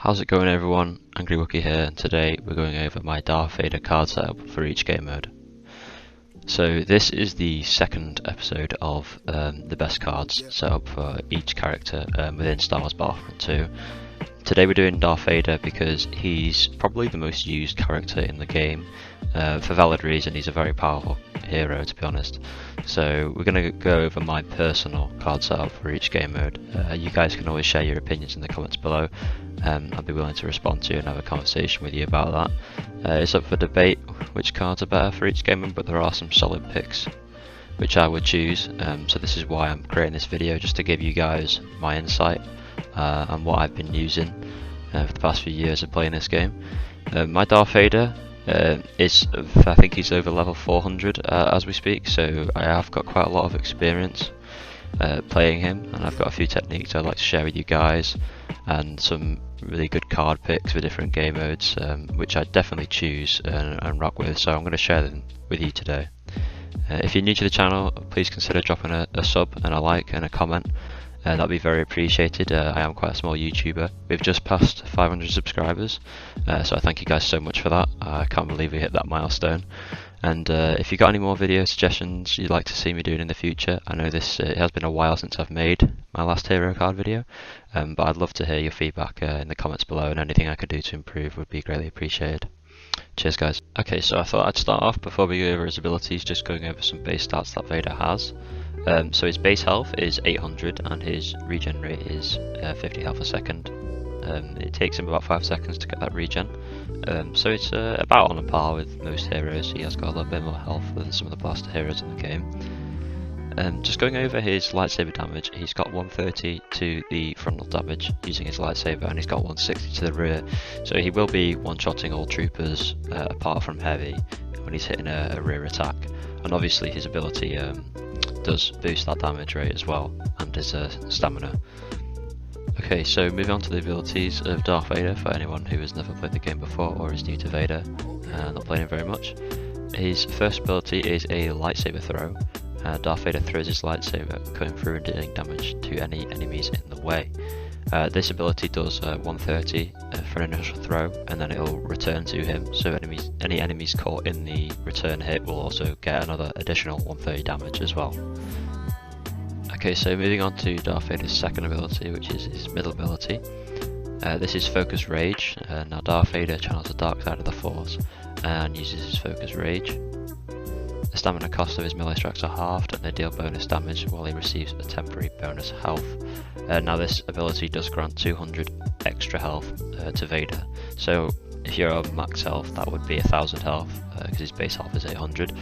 How's it going everyone? AnAngryWookie here, and today we're going over my Darth Vader card setup for each game mode. So this is the second episode of the best cards set up for each character within Star Wars Battlefront 2. Today we're doing Darth Vader because he's probably the most used character in the game. For valid reason, he's a very powerful hero, to be honest. So we're going to go over my personal card setup for each game mode. You guys can always share your opinions in the comments below. I'll be willing to respond to and have a conversation with you about that. It's up for debate which cards are better for each game mode, but there are some solid picks which I would choose. So this is why I'm creating this video, just to give you guys my insight and what I've been using for the past few years of playing this game. My Darth Vader I think he's over level 400 as we speak, so I have got quite a lot of experience playing him, and I've got a few techniques I'd like to share with you guys, and some really good card picks for different game modes, which I definitely choose and rock with, so I'm going to share them with you today. If you're new to the channel, please consider dropping a sub and a like and a comment. That'd be very appreciated. I am quite a small YouTuber. We've just passed 500 subscribers, so I thank you guys so much for that. I can't believe we hit that milestone. And if you've got any more video suggestions you'd like to see me doing in the future, I know it has been a while since I've made my last hero card video, but I'd love to hear your feedback in the comments below, and anything I could do to improve would be greatly appreciated. Cheers guys. Okay, so I thought I'd start off, before we go over his abilities, just going over some base stats that Vader has. So his base health is 800 and his regen rate is 50 health a second. It takes him about 5 seconds to get that regen, so it's about on a par with most heroes. He has got a little bit more health than some of the blaster heroes in the game. Just going over his lightsaber damage, he's got 130 to the frontal damage using his lightsaber, and he's got 160 to the rear, so he will be one-shotting all troopers apart from heavy when he's hitting a rear attack. And obviously his ability does boost that damage rate as well, and his stamina. Okay, so moving on to the abilities of Darth Vader for anyone who has never played the game before or is new to Vader and not playing him very much. His first ability is a lightsaber throw. Darth Vader throws his lightsaber, cutting through and dealing damage to any enemies in the way. This ability does 130 for an initial throw, and then it will return to him, so any enemies caught in the return hit will also get another additional 130 damage as well. Okay, so moving on to Darth Vader's second ability, which is his middle ability. This is Focus Rage. Now Darth Vader channels the dark side of the Force and uses his Focus Rage. The stamina cost of his melee strikes are halved, and they deal bonus damage while he receives a temporary bonus health. Now this ability does grant 200 extra health to Vader, so if you're on max health that would be 1000 health, because his base health is 800,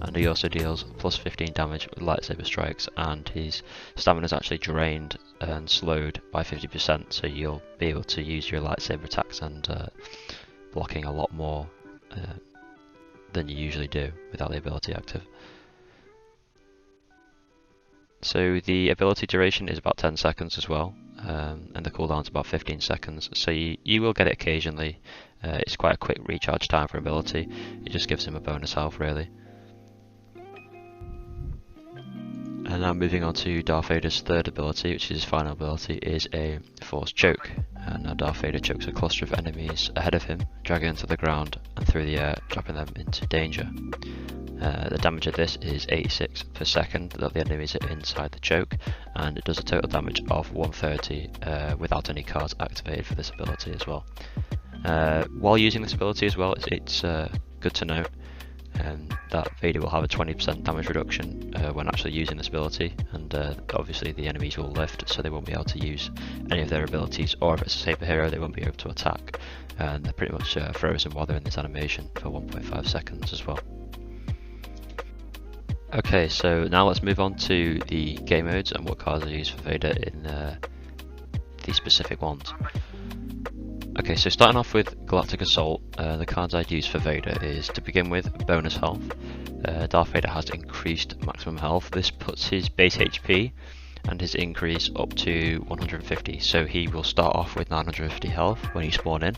and he also deals plus 15 damage with lightsaber strikes, and his stamina is actually drained and slowed by 50%, so you'll be able to use your lightsaber attacks and blocking a lot more than you usually do without the ability active. So the ability duration is about 10 seconds as well, and the cooldown is about 15 seconds, so you will get it occasionally. It's quite a quick recharge time for ability. It just gives him a bonus health really. And now moving on to Darth Vader's third ability, which is his final ability, is a Force Choke. And now Darth Vader chokes a cluster of enemies ahead of him, dragging them to the ground and through the air, dropping them into danger. The damage of this is 86 per second that the enemies are inside the choke, and it does a total damage of 130 without any cards activated for this ability as well. While using this ability as well, it's good to note that Vader will have a 20% damage reduction when actually using this ability, and obviously the enemies will lift, so they won't be able to use any of their abilities, or if it's a saber hero they won't be able to attack, and they're pretty much frozen while they're in this animation for 1.5 seconds as well. Okay, so now let's move on to the game modes and what cards are used for Vader in the specific ones. Okay, so starting off with Galactic Assault, the cards I'd use for Vader is, to begin with, bonus health. Darth Vader has increased maximum health. This puts his base HP and his increase up to 150, so he will start off with 950 health when you spawn in,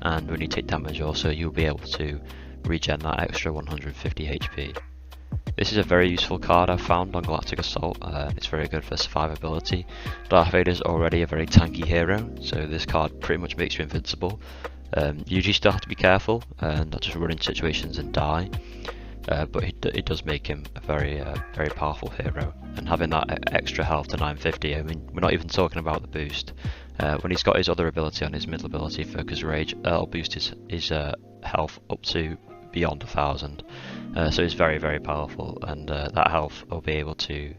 and when you take damage also you'll be able to regen that extra 150 HP. This is a very useful card I've found on Galactic Assault. It's very good for survivability. Darth Vader is already a very tanky hero, so this card pretty much makes you invincible. You usually still have to be careful and not just run into situations and die, but it does make him a very powerful hero. And having that extra health to 950, I mean, we're not even talking about the boost. When he's got his other ability on his middle ability, Focus Rage, that'll boost his health up to beyond 1000. So it's very powerful, and that health will be able to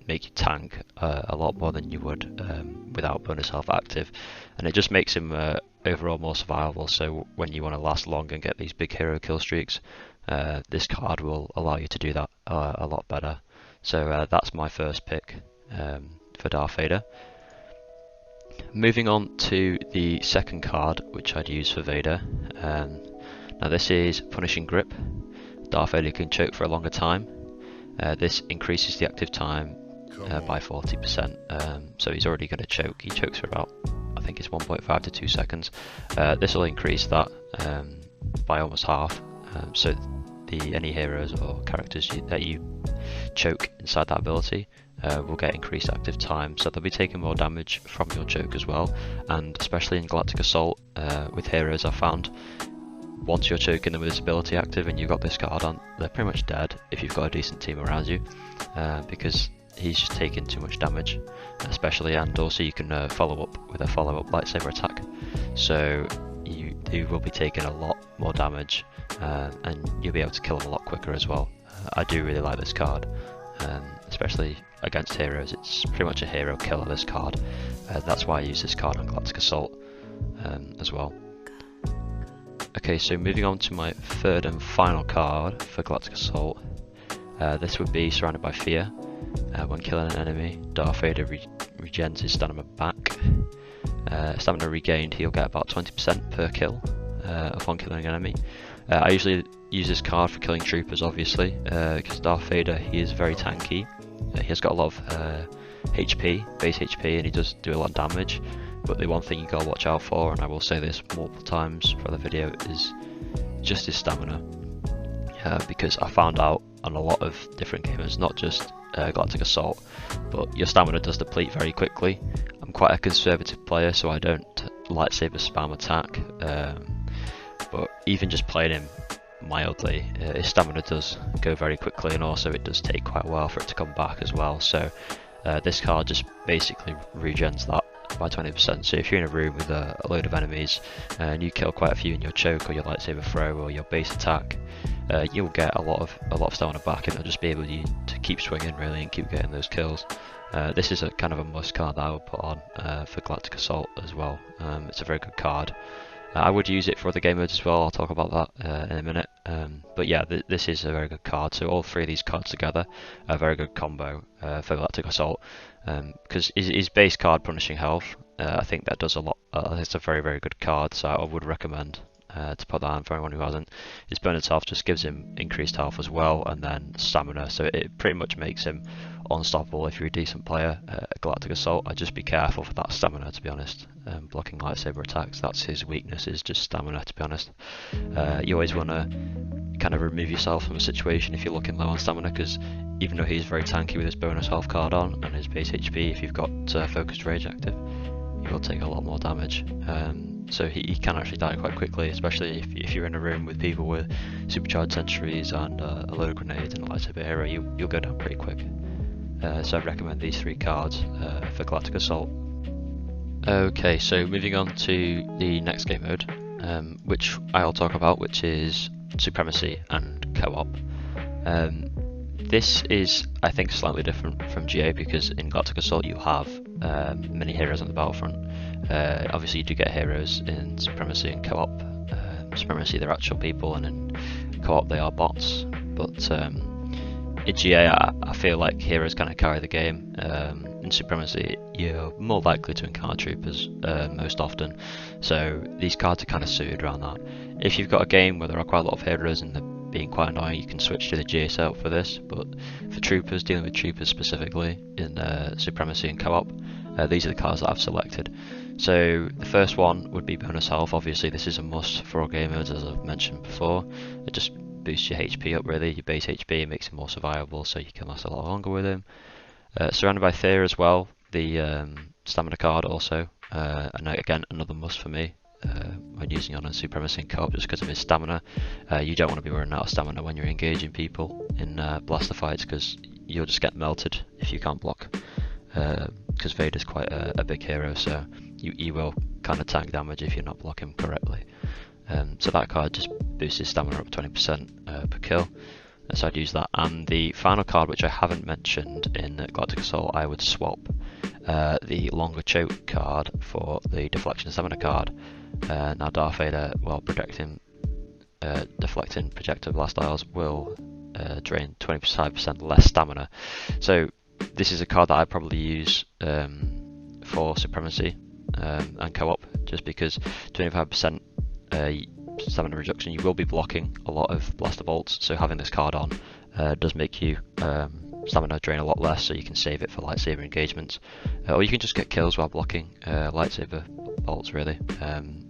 make you tank a lot more than you would without bonus health active, and it just makes him overall more survivable. So when you want to last long and get these big hero kill streaks, this card will allow you to do that a lot better. So that's my first pick for Darth Vader. Moving on to the second card, which I'd use for Vader. Now this is Punishing Grip. Darth Vader can choke for a longer time. This increases the active time by 40%. So he's already going to choke. He chokes for about, I think it's 1.5 to 2 seconds. This will increase that by almost half. So any heroes or characters that you choke inside that ability will get increased active time, so they'll be taking more damage from your choke as well. And especially in Galactic Assault with heroes, I've found once you're choking them with this ability active and you've got this card on, they're pretty much dead if you've got a decent team around you, because he's just taking too much damage, especially. And also you can follow up with a follow-up lightsaber attack, so you will be taking a lot more damage, and you'll be able to kill them a lot quicker as well. I do really like this card, especially against heroes. It's pretty much a hero killer, this card. That's why I use this card on Galactic Assault as well. Okay, so moving on to my third and final card for Galactic Assault. This would be Surrounded by Fear. When killing an enemy, Darth Vader regens his stamina back. Stamina regained, he'll get about 20% per kill upon killing an enemy. I usually use this card for killing troopers, obviously, because Darth Vader, he is very tanky. He has got a lot of HP, base HP, and he does do a lot of damage. But the one thing you gotta watch out for, and I will say this multiple times for the video, is just his stamina. Because I found out on a lot of different gamers, not just Galactic Assault, but your stamina does deplete very quickly. I'm quite a conservative player, so I don't lightsaber spam attack, but even just playing him mildly, his stamina does go very quickly, and also it does take quite a while for it to come back as well. So this card just basically regens that by 20%. So if you're in a room with a load of enemies and you kill quite a few in your choke or your lightsaber throw or your base attack, you'll get a lot of stamina back, and it'll just be able to keep swinging really and keep getting those kills. This is a kind of a must card that I would put on for Galactic Assault as well. It's a very good card. I would use it for other game modes as well. I'll talk about that in a minute. But yeah, this is a very good card. So all three of these cards together are a very good combo for Galactic Assault. Because his base card, Punishing Health, I think that does a lot. It's a very good card, so I would recommend to put that on for anyone who hasn't. His bonus health just gives him increased health as well, and then stamina, so it pretty much makes him unstoppable if you're a decent player at Galactic Assault. I'd just be careful for that stamina, to be honest. Blocking lightsaber attacks, that's his weakness, is just stamina, to be honest. You always want to kind of remove yourself from a situation if you're looking low on stamina, because even though he's very tanky with his bonus health card on and his base HP, if you've got Focused Rage active, you will take a lot more damage. So he can actually die quite quickly, especially if you're in a room with people with supercharged sentries and a load of grenades and a lightsaber hero, you'll go down pretty quick. So I'd recommend these three cards for Galactic Assault. Okay, so moving on to the next game mode, which I'll talk about, which is Supremacy and Co-op. This is, I think, slightly different from GA, because in Galactic Assault you have many heroes on the battlefront. Obviously you do get heroes in Supremacy and Co-op. Supremacy, they're actual people, and in Co-op they are bots. But in GA I feel like heroes kind of carry the game. In Supremacy you're more likely to encounter troopers most often, so these cards are kind of suited around that. If you've got a game where there are quite a lot of heroes and they're being quite annoying, you can switch to the GA setup for this, but for troopers, dealing with troopers specifically in Supremacy and Co-op, these are the cards that I've selected. So the first one would be bonus health. Obviously this is a must for all game modes, as I've mentioned before. It just boosts your HP up really, your base HP, makes him more survivable so you can last a lot longer with him. Surrounded by Fear as well, the stamina card also, and again another must for me when using on a Supremacy and co-op just because of his stamina. You don't want to be running out of stamina when you're engaging people in blaster fights because you'll just get melted if you can't block, because Vader's quite a big hero, so you will kind of tank damage if you're not blocking correctly. So that card just boosts his stamina up 20% per kill. So I'd use that. And the final card, which I haven't mentioned in Galactic Assault, I would swap the longer choke card for the deflection stamina card. Now Darth Vader, while deflecting projectile blastiles, will drain 25% less stamina. So this is a card that I probably use for Supremacy and co-op, just because 25% stamina reduction, you will be blocking a lot of blaster bolts, so having this card on does make you stamina drain a lot less, so you can save it for lightsaber engagements, or you can just get kills while blocking lightsaber bolts really.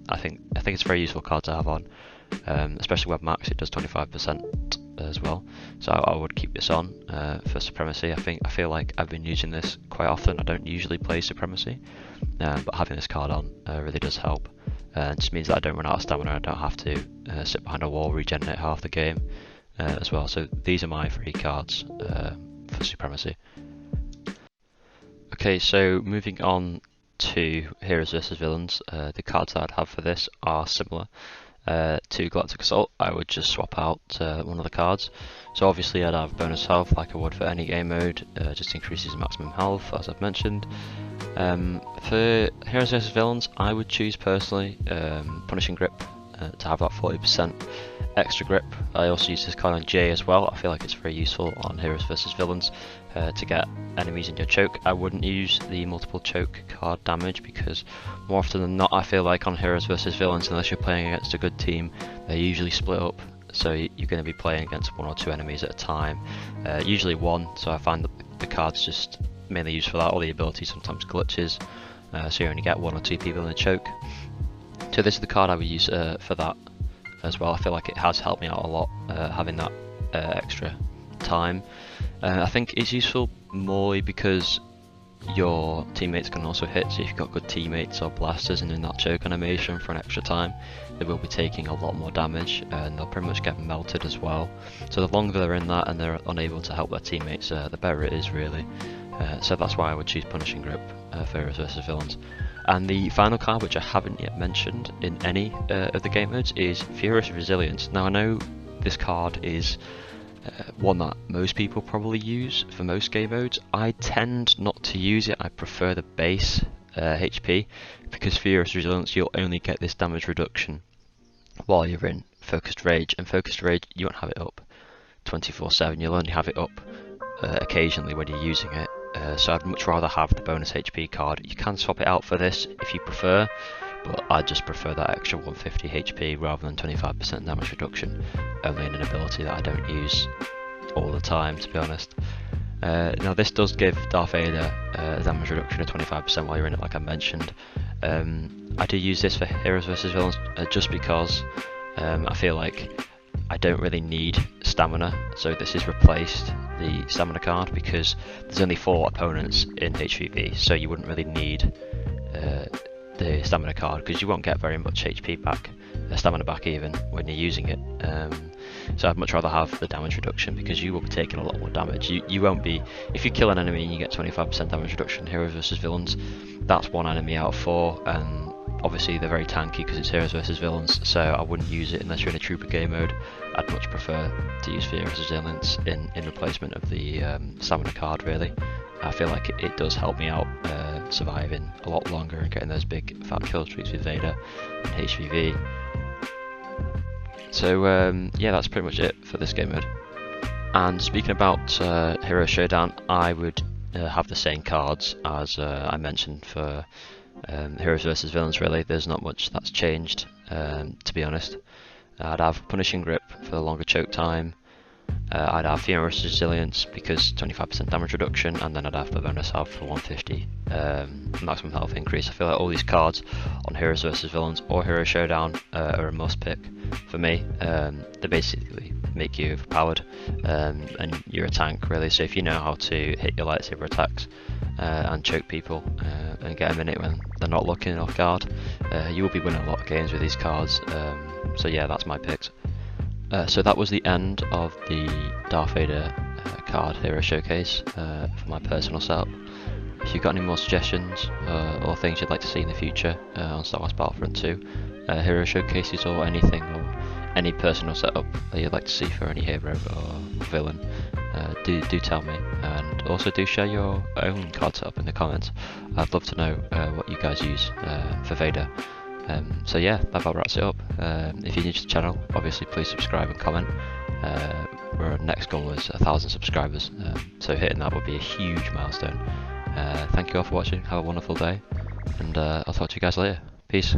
I think it's a very useful card to have on, especially with max. It does 25% as well, so I would keep this on for Supremacy. I feel like I've been using this quite often. I don't usually play Supremacy, but having this card on really does help. It just means that I don't run out of stamina. I don't have to sit behind a wall, regenerate half the game as well. So these are my 3 cards for Supremacy. Okay, so moving on to Heroes vs Villains, the cards that I'd have for this are similar to Galactic Assault. I would just swap out one of the cards. So obviously I'd have bonus health like I would for any game mode, just increases maximum health as I've mentioned. For Heroes vs Villains, I would choose personally Punishing Grip to have that 40% extra grip. I also use this card on J as well. I feel like it's very useful on Heroes vs Villains to get enemies in your choke. I wouldn't use the multiple choke card damage because more often than not I feel like on Heroes vs Villains, unless you're playing against a good team, they're usually split up. So you're going to be playing against 1 or 2 enemies at a time, usually 1, so I find that the card's just mainly used for that, or the ability sometimes glitches, so you only get 1 or 2 people in the choke. So this is the card I would use for that as well. I feel like it has helped me out a lot, having that extra time. I think it's useful more because your teammates can also hit, so if you've got good teammates or blasters and in that choke animation for an extra time, they will be taking a lot more damage and they'll pretty much get melted as well. So the longer they're in that and they're unable to help their teammates, the better it is really. So that's why I would choose Punishing Grip for Heroes vs Villains. And the final card, which I haven't yet mentioned in any of the game modes, is Furious Resilience. Now I know this card is one that most people probably use for most game modes. I tend not to use it. I prefer the base HP, because Furious Resilience, you'll only get this damage reduction while you're in Focused Rage, and Focused Rage you won't have it up 24/7. You'll only have it up occasionally when you're using it. So I'd much rather have the bonus HP card. You can swap it out for this if you prefer, but I just prefer that extra 150 HP rather than 25% damage reduction, only in an ability that I don't use all the time, to be honest. Now this does give Darth Vader a damage reduction of 25% while you're in it, like I mentioned. I do use this for Heroes vs Villains just because I feel like I don't really need stamina, so this has replaced the stamina card because there's only 4 opponents in HVV, so you wouldn't really need the stamina card because you won't get very much HP back, stamina back even when you're using it. So I'd much rather have the damage reduction because you will be taking a lot more damage. You won't be, if you kill an enemy and you get 25% damage reduction, Heroes vs Villains, that's 1 enemy out of 4, and obviously they're very tanky because it's Heroes vs Villains, so I wouldn't use it unless you're in a Trooper game mode. I'd much prefer to use Furious Resilience in replacement of the stamina card really. I feel like it does help me out surviving a lot longer and getting those big fat kill streaks with Vader and HVV. So yeah, that's pretty much it for this game mode. And speaking about Hero Showdown, I would have the same cards as I mentioned for Heroes vs Villains really. There's not much that's changed, to be honest. I'd have Punishing Grip for the longer choke time, I'd have Humorous Resilience because 25% damage reduction, and then I'd have the bonus health for 150 maximum health increase. I feel like all these cards on Heroes vs Villains or Hero Showdown are a must pick for me. They basically make you overpowered, and you're a tank really, so if you know how to hit your lightsaber attacks and choke people and get them in it when they're not looking off guard, you will be winning a lot of games with these cards. So yeah, that's my picks. So that was the end of the Darth Vader card hero showcase for my personal setup. If you've got any more suggestions or things you'd like to see in the future on Star Wars Battlefront 2, hero showcases or anything, or any personal setup that you'd like to see for any hero or villain, do tell me, and also do share your own card setup in the comments. I'd love to know what you guys use for Vader. So yeah, that about wraps it up. If you're new to the channel, obviously please subscribe and comment. Our next goal is 1,000 subscribers, so hitting that would be a huge milestone. Thank you all for watching, have a wonderful day, and I'll talk to you guys later. Peace.